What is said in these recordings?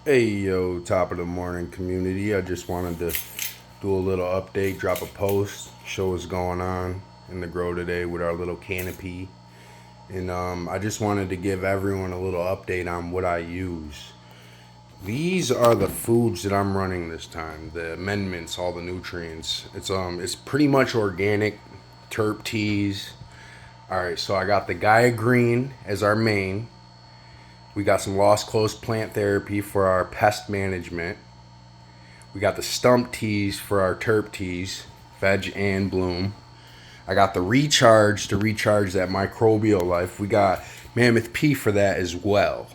Hey yo, top of the morning community. I just wanted to do a little update, drop a post, show what's going on in the grow today with our little canopy. And I just wanted to give everyone a little update on what I use. These are the foods that I'm running this time. The amendments, all the nutrients. It's pretty much organic, terp teas. All right, so I got the Gaia Green as our main. We got some Lost Close plant therapy for our pest management. We got the stump teas for our terp teas, veg and bloom. I got the recharge to recharge that microbial life. We got Mammoth P for that as well,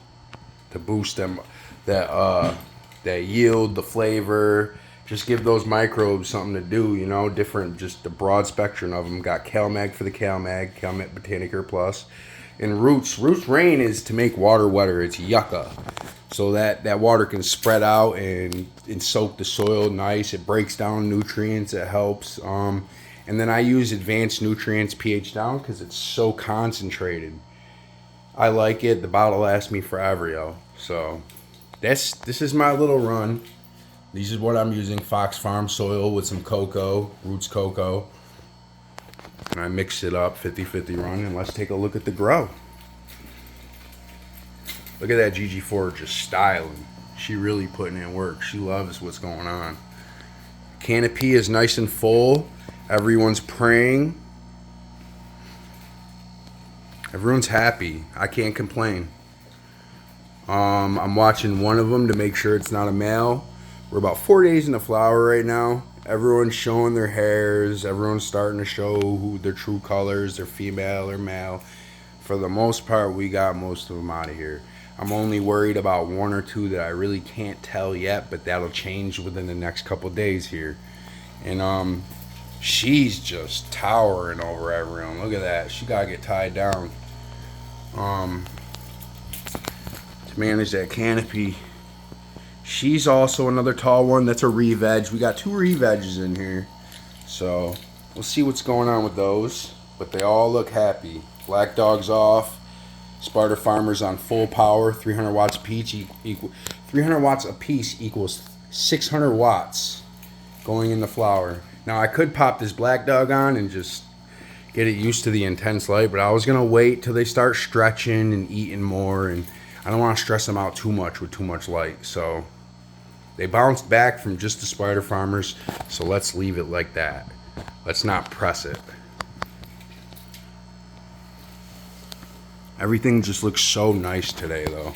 to boost them that yield, the flavor, just give those microbes something to do. Different, just the broad spectrum of them. Got CalMag for the CalMag, CalMag Botanicare Plus. And Roots Rain is to make water wetter. It's yucca, so that water can spread out and soak the soil nice. It breaks down nutrients. It helps. And then I use Advanced Nutrients pH Down because it's so concentrated. I like it. The bottle lasts me forever, yo. So this is my little run. This is what I'm using: Fox Farm soil with some cocoa, Roots cocoa. And I mix it up, 50-50 run, and let's take a look at the grow. Look at that GG4 just styling. She really putting in work. She loves what's going on. Canopy is nice and full. Everyone's praying. Everyone's happy. I can't complain. I'm watching one of them to make sure it's not a male. We're about 4 days in the flower right now. Everyone's showing their hairs. Everyone's starting to show who their true colors, they're female or male. For the most part, we got most of them out of here. I'm only worried about one or two that I really can't tell yet, but that'll change within the next couple days here. And she's just towering over everyone. Look at that. She gotta get tied down. To manage that canopy. She's also another tall one. That's a re-veg. We got two re-vegs in here. So we'll see what's going on with those. But they all look happy. Black Dog's off. Sparta Farmers on full power. 300 watts apiece 300 watts a piece equals 600 watts going in the flower. Now I could pop this Black Dog on and just get it used to the intense light, but I was gonna wait till they start stretching and eating more, and I don't want to stress them out too much with too much light. So they bounced back from just the Spider Farmers, so let's leave it like that. Let's not press it. Everything just looks so nice today, though.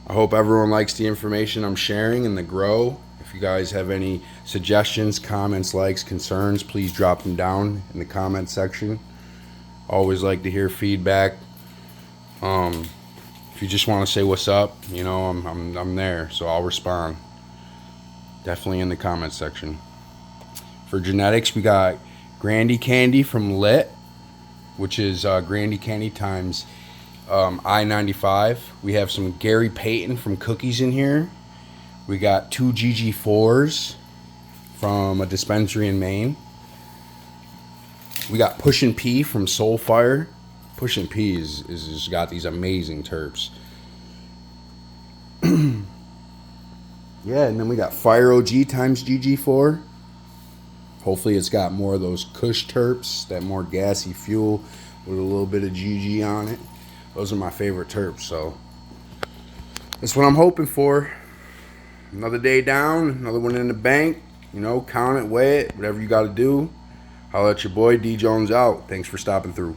I hope everyone likes the information I'm sharing in the grow. If you guys have any suggestions, comments, likes, concerns, please drop them down in the comment section. Always like to hear feedback. If you just want to say what's up, I'm there, so I'll respond. Definitely in the comment section. For genetics, we got Grandy Candy from Lit, which is Grandy Candy times I-95. We have some Gary Payton from Cookies in here. We got two GG4s from a dispensary in Maine. We got Pushin' P from Soulfire. Pushin' P is got these amazing terps. Yeah, and then we got Fire OG times GG4. Hopefully it's got more of those Kush terps, that more gassy fuel with a little bit of GG on it. Those are my favorite terps, so that's what I'm hoping for. Another day down, another one in the bank. Count it, weigh it, whatever you got to do. Holla at your boy, D Jones out. Thanks for stopping through.